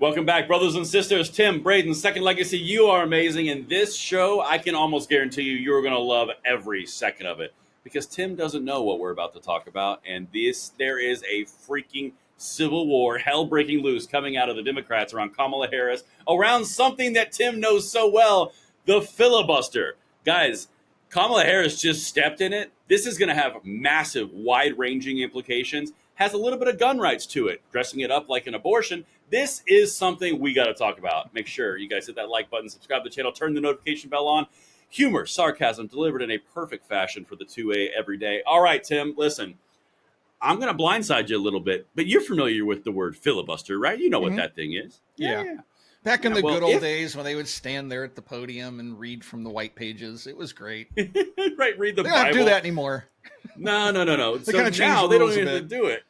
Welcome back, brothers and sisters. Tim, Braden, Second Legacy, you are amazing. And this show, I can almost guarantee you're going to love every second of it. Because Tim doesn't know what we're about to talk about. And there is a freaking civil war, hell breaking loose, coming out of the Democrats around Kamala Harris, around something that Tim knows so well, the filibuster. Guys, Kamala Harris just stepped in it. This is going to have massive, wide-ranging implications. Has a little bit of gun rights to it, dressing it up like an abortion. This is something we got to talk about. Make sure you guys hit that like button, subscribe to the channel, turn the notification bell on. Humor, sarcasm, delivered in a perfect fashion for the 2A every day. All right, Tim, listen. I'm going to blindside you a little bit, but you're familiar with the word filibuster, right? You know what that thing is. Yeah. Back in the good old days when they would stand there at the podium and read from the white pages. It was great. Right, read the They Bible. don't do that anymore. No. They So kind of now they don't rules a even bit. do it.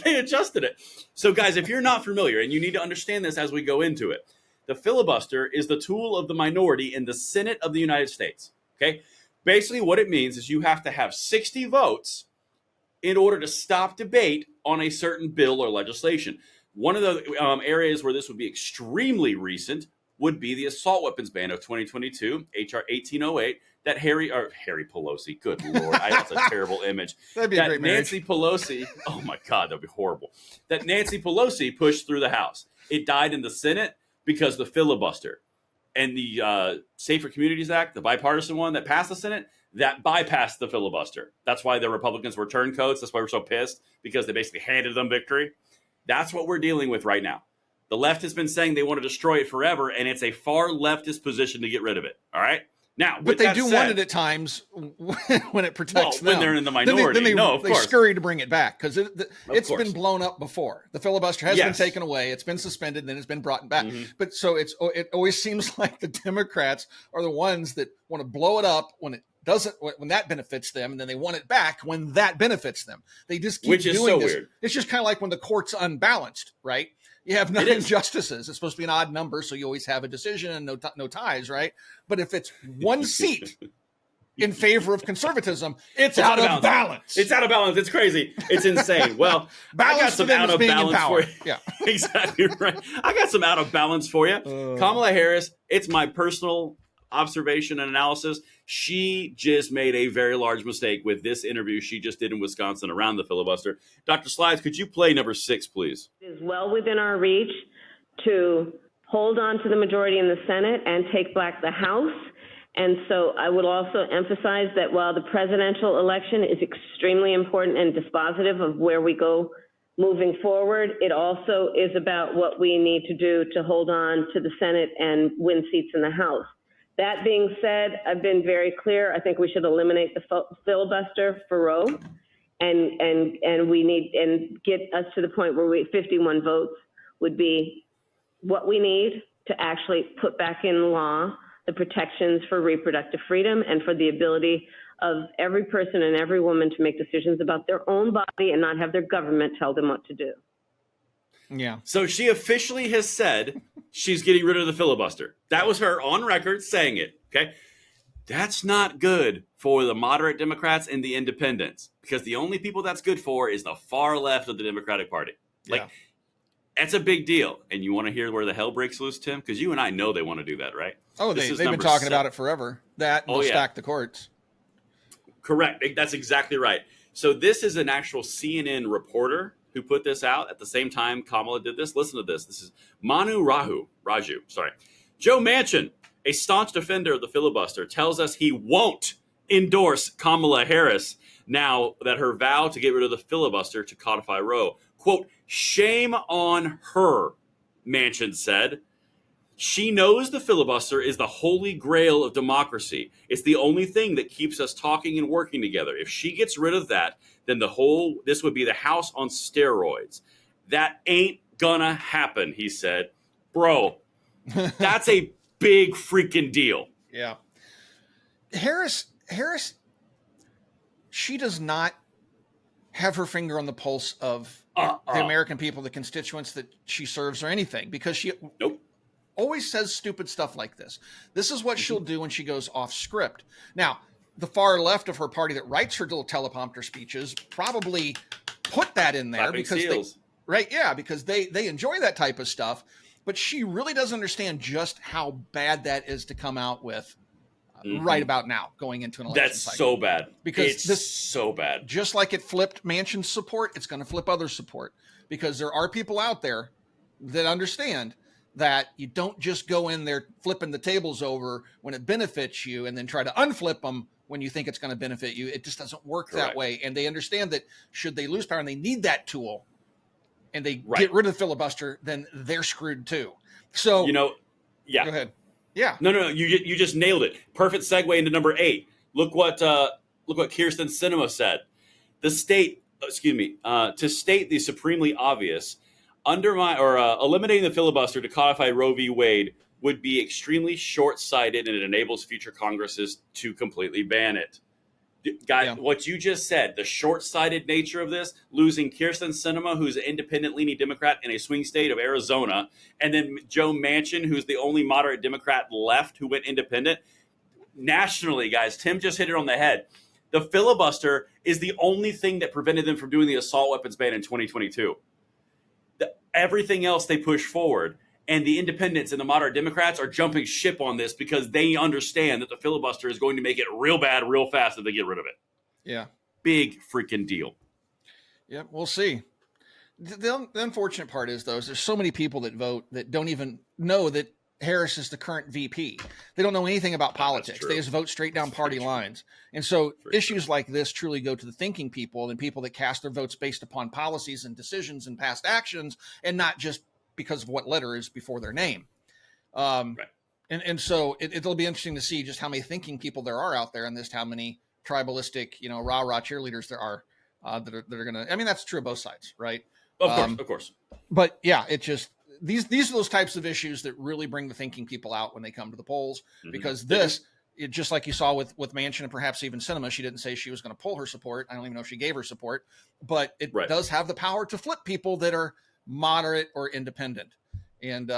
They adjusted it. So, guys, if you're not familiar, and you need to understand this as we go into it, the filibuster is the tool of the minority in the Senate of the United States. Okay? Basically, what it means is you have to have 60 votes in order to stop debate on a certain bill or legislation. One of the areas where this would be extremely recent would be the assault weapons ban of 2022, HR 1808, that Harry Pelosi, good Lord, that's a terrible image. That'd be a great marriage. Nancy Pelosi, oh my God, that'd be horrible. That Nancy Pelosi pushed through the House. It died in the Senate because the filibuster. And the Safer Communities Act, the bipartisan one that passed the Senate, that bypassed the filibuster. That's why the Republicans were turncoats. That's why we're so pissed, because they basically handed them victory. That's what we're dealing with right now. The left has been saying they want to destroy it forever, and it's a far leftist position to get rid of it. All right? Now, But they do want it at times when it protects them. When they're in the minority. They scurry to bring it back because it's course. been blown up before. The filibuster has been taken away. It's been suspended, then it's been brought back. But so it always seems like the Democrats are the ones that want to blow it up when that benefits them, and then they want it back when that benefits them. They just keep doing this. Weird. It's just kind of like when the court's unbalanced, right? You have 9 justices. It's supposed to be an odd number, so you always have a decision and no ties, right? But if it's one seat in favor of conservatism, it's out of balance. It's out of balance. It's crazy. It's insane. Well, I got some out of balance for you. Yeah, exactly right. I got some out of balance for you. Kamala Harris, it's my personal observation and analysis. She just made a very large mistake with this interview she just did in Wisconsin around the filibuster. Dr. Slides, could you play number 6, please? It is well within our reach to hold on to the majority in the Senate and take back the House. And so I would also emphasize that while the presidential election is extremely important and dispositive of where we go moving forward, it also is about what we need to do to hold on to the Senate and win seats in the House. That being said, I've been very clear. I think we should eliminate the filibuster for Roe, and we need and get us to the point where 51 votes would be what we need to actually put back in law the protections for reproductive freedom and for the ability of every person and every woman to make decisions about their own body and not have their government tell them what to do. Yeah. So she officially has said she's getting rid of the filibuster. That was her on record saying it. Okay. That's not good for the moderate Democrats and the independents, because the only people that's good for is the far left of the Democratic Party. That's a big deal. And you want to hear where the hell breaks loose, Tim? Because you and I know they want to do that, right? Oh, they've been talking about it forever. That will stack the courts. Correct. That's exactly right. So this is an actual CNN reporter who put this out at the same time Kamala did this. Listen to this. This is Raju. Joe Manchin, a staunch defender of the filibuster, tells us he won't endorse Kamala Harris now that her vow to get rid of the filibuster to codify Roe. Quote, shame on her, Manchin said. She knows the filibuster is the holy grail of democracy. It's the only thing that keeps us talking and working together. If she gets rid of that, then this would be the House on steroids. That ain't gonna happen, he said. Bro, that's a big freaking deal. Yeah. Harris, she does not have her finger on the pulse of the American people, the constituents that she serves, or anything, because she always says stupid stuff like this. This is what she'll do when she goes off script. Now, the far left of her party that writes her little teleprompter speeches probably put that in there because because they enjoy that type of stuff. but she really doesn't understand just how bad that is to come out with right about now, going into an election That's cycle. so bad. Because it's so bad. Just like it flipped Manchin's support, it's going to flip other support, because there are people out there that understand that you don't just go in there flipping the tables over when it benefits you and then try to unflip them when you think it's going to benefit you. It just doesn't work that way. And they understand that should they lose power and they need that tool and they get rid of the filibuster, then they're screwed too. So, yeah. Go ahead. Yeah. No. You just nailed it. Perfect segue into number 8. Look what Kirsten Sinema said. To state the supremely obvious, eliminating the filibuster to codify Roe v. Wade would be extremely short-sighted, and it enables future Congresses to completely ban it. Guys, what you just said, the short-sighted nature of this, losing Kirsten Sinema, who's an independent-leaning Democrat in a swing state of Arizona, and then Joe Manchin, who's the only moderate Democrat left who went independent. Nationally, guys, Tim just hit it on the head. The filibuster is the only thing that prevented them from doing the assault weapons ban in 2022. Everything else they push forward. And the independents and the moderate Democrats are jumping ship on this because they understand that the filibuster is going to make it real bad, real fast if they get rid of it. Yeah. Big freaking deal. Yeah, we'll see. The unfortunate part is, though, is there's so many people that vote that don't even know that Harris is the current VP. They don't know anything about politics. They just vote straight down party lines. And so issues like this truly go to the thinking people and people that cast their votes based upon policies and decisions and past actions, and not just because of what letter is before their name. And so it'll be interesting to see just how many thinking people there are out there, and just how many tribalistic, rah-rah cheerleaders there are that are going to, I mean, that's true of both sides, right? Of course. But yeah, it just, these are those types of issues that really bring the thinking people out when they come to the polls, because just like you saw with Manchin and perhaps even Sinema, she didn't say she was going to pull her support. I don't even know if she gave her support, but it does have the power to flip people that are moderate or independent. And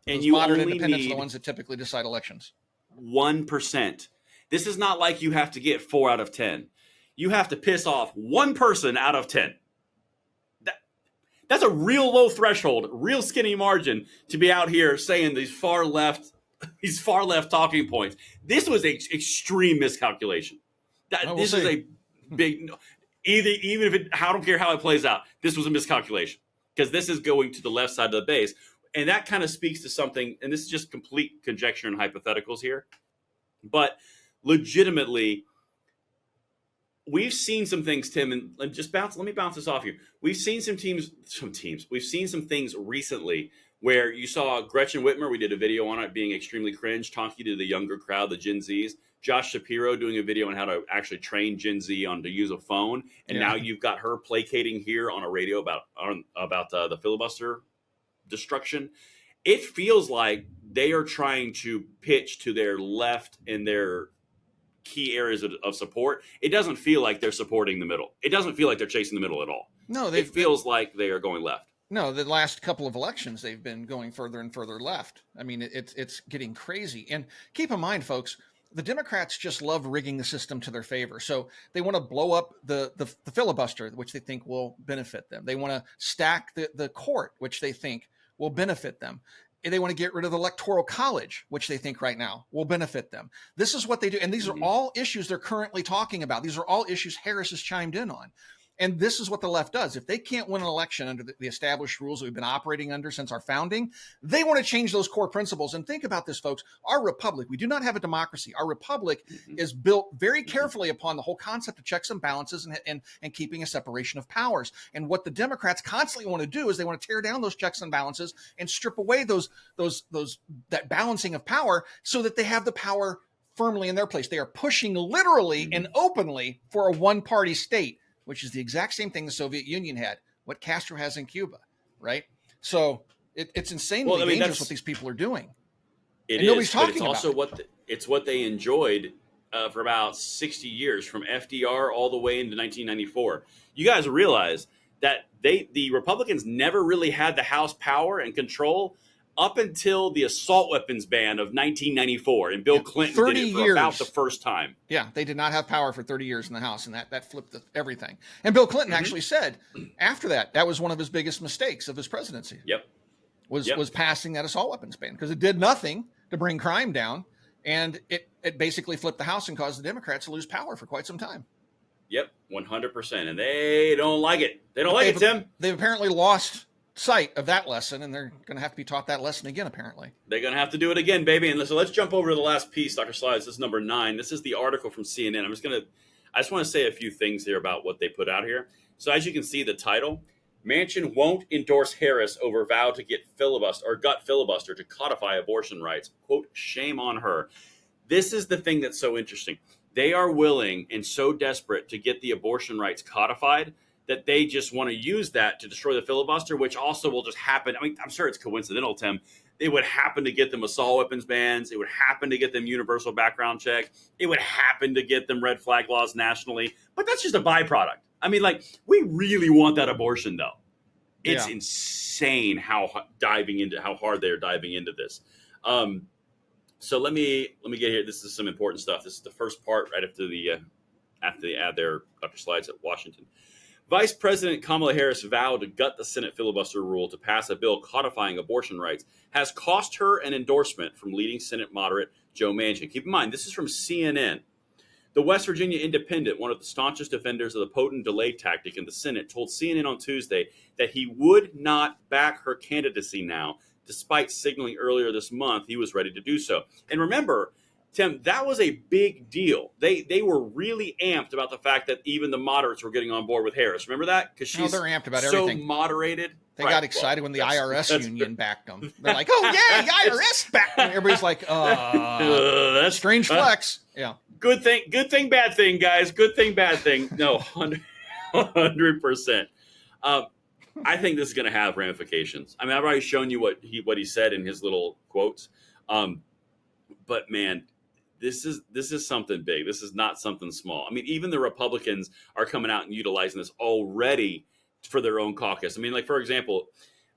you moderate independents are the ones that typically decide elections. 1%. This is not like you have to get 4 out of 10. You have to piss off one person out of 10. That's a real low threshold, real skinny margin to be out here saying these far left talking points. This was an extreme miscalculation. This is a big, even if I don't care how it plays out, this was a miscalculation, because this is going to the left side of the base. And that kind of speaks to something, and this is just complete conjecture and hypotheticals here, but legitimately, we've seen some things, Tim, and let me bounce this off you. We've seen we've seen some things recently where you saw Gretchen Whitmer, we did a video on it being extremely cringe, talking to the younger crowd, the Gen Zs. Josh Shapiro doing a video on how to actually train Gen Z on to use a phone. And now you've got her placating here on a radio about the filibuster destruction. It feels like they are trying to pitch to their left and their key areas of support. It doesn't feel like they're supporting the middle. It doesn't feel like they're chasing the middle at all. No, it feels like they are going left. No, the last couple of elections, they've been going further and further left. I mean, it's getting crazy. And keep in mind, folks, the Democrats just love rigging the system to their favor. So they want to blow up the filibuster, which they think will benefit them. They want to stack the court, which they think will benefit them. They want to get rid of the Electoral College, which they think right now will benefit them. This is what they do. And these are all issues they're currently talking about. These are all issues Harris has chimed in on. And this is what the left does. If they can't win an election under the established rules that we've been operating under since our founding, they want to change those core principles. And think about this, folks. Our republic, we do not have a democracy. Our republic is built very carefully upon the whole concept of checks and balances and keeping a separation of powers. And what the Democrats constantly want to do is they want to tear down those checks and balances and strip away that balancing of power so that they have the power firmly in their place. They are pushing literally and openly for a one-party state, which is the exact same thing the Soviet Union had, what Castro has in Cuba, right? So it's insanely dangerous what these people are doing. Nobody's talking about it. It's what they enjoyed for about 60 years, from FDR all the way into 1994. You guys realize that the Republicans never really had the House power and control up until the assault weapons ban of 1994, and Bill Clinton did it for about the first time. Yeah, they did not have power for 30 years in the House, and that flipped everything. And Bill Clinton actually said after that was one of his biggest mistakes of his presidency. Yep. was passing that assault weapons ban, because it did nothing to bring crime down, and it basically flipped the House and caused the Democrats to lose power for quite some time. Yep, 100%, and they don't like it. They don't like it, Tim. They've apparently lost sight of that lesson, and they're going to have to be taught that lesson again, apparently. They're going to have to do it again, baby. And so let's jump over to the last piece, Dr. Slides. This is number 9. This is the article from CNN. I just want to say a few things here about what they put out here. So as you can see, the title, Manchin won't endorse Harris over vow to get gut filibuster to codify abortion rights. Quote, shame on her. This is the thing that's so interesting. They are willing and so desperate to get the abortion rights codified that they just want to use that to destroy the filibuster, which also will just happen. I mean, I'm sure it's coincidental, Tim. It would happen to get them assault weapons bans. It would happen to get them universal background check. It would happen to get them red flag laws nationally. But that's just a byproduct. I mean, like, we really want that abortion, though. It's insane how hard they're diving into this. So let me get here. This is some important stuff. This is the first part right after they add their Dr. Slides at Washington. Vice President Kamala Harris vowed to gut the Senate filibuster rule to pass a bill codifying abortion rights has cost her an endorsement from leading Senate moderate Joe Manchin. Keep in mind, this is from CNN. The West Virginia Independent, one of the staunchest defenders of the potent delay tactic in the Senate, told CNN on Tuesday that he would not back her candidacy now, despite signaling earlier this month he was ready to do so. And remember, Tim, that was a big deal. They were really amped about the fact that even the moderates were getting on board with Harris. Remember that? Because she's they're amped about so everything. Moderated. They got excited when the IRS union backed them. They're like, "Oh yeah, the IRS backed them." Everybody's like, that's strange flex." Yeah. Good thing, bad thing, guys. Good thing, bad thing. No, 100%. I think this is going to have ramifications. I mean, I've already shown you what he said in his little quotes. But man, this is something big. This is not something small. I mean, even the Republicans are coming out and utilizing this already for their own caucus. I mean, like, for example,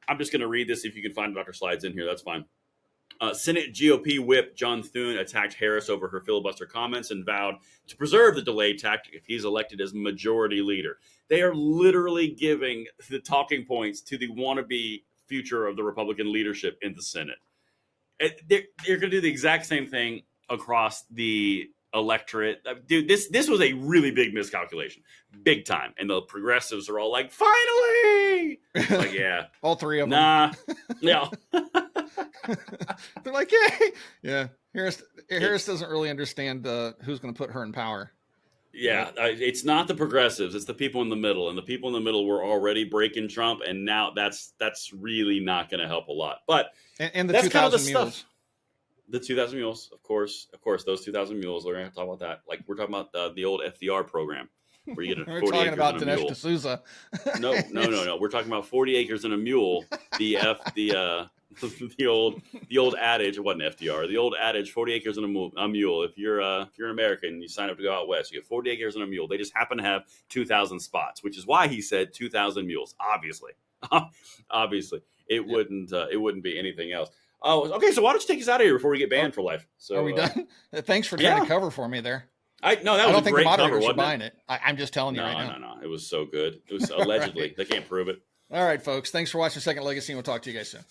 I'm just going to read this. If you can find Dr. Slides in here, that's fine. Senate GOP whip John Thune attacked Harris over her filibuster comments and vowed to preserve the delay tactic if he's elected as majority leader. They are literally giving the talking points to the wannabe future of the Republican leadership in the Senate. They're going to do the exact same thing across the electorate. Dude, this was a really big miscalculation. Big time. And the progressives are all like, finally! Like, yeah. All three of them. Nah. No. They're like, yay! Yeah. Harris doesn't really understand who's going to put her in power. Yeah, it's not the progressives. It's the people in the middle. And the people in the middle were already breaking Trump. And now that's really not going to help a lot. But and the that's 2,000 kind of the mules. stuff. The 2,000 mules, of course, those 2,000 mules. We're going to talk about that. Like, we're talking about the old FDR program, where you get 40 We're talking acres about and a Dinesh mule. D'Souza. No. We're talking about 40 acres and a mule. The old adage. It wasn't FDR. The old adage: 40 acres and a mule. If you're an American, you sign up to go out west. You get 40 acres and a mule. They just happen to have 2,000 spots, which is why he said 2,000 mules. Obviously, it wouldn't be anything else. Oh, okay. So why don't you take us out of here before we get banned for life? So are we done? Thanks for trying to cover for me there. That was I don't a think great the cover, moderators are wasn't buying it? I'm just telling you right now. No. It was so good. It was allegedly. Right. They can't prove it. All right, folks. Thanks for watching Second Legacy, and we'll talk to you guys soon.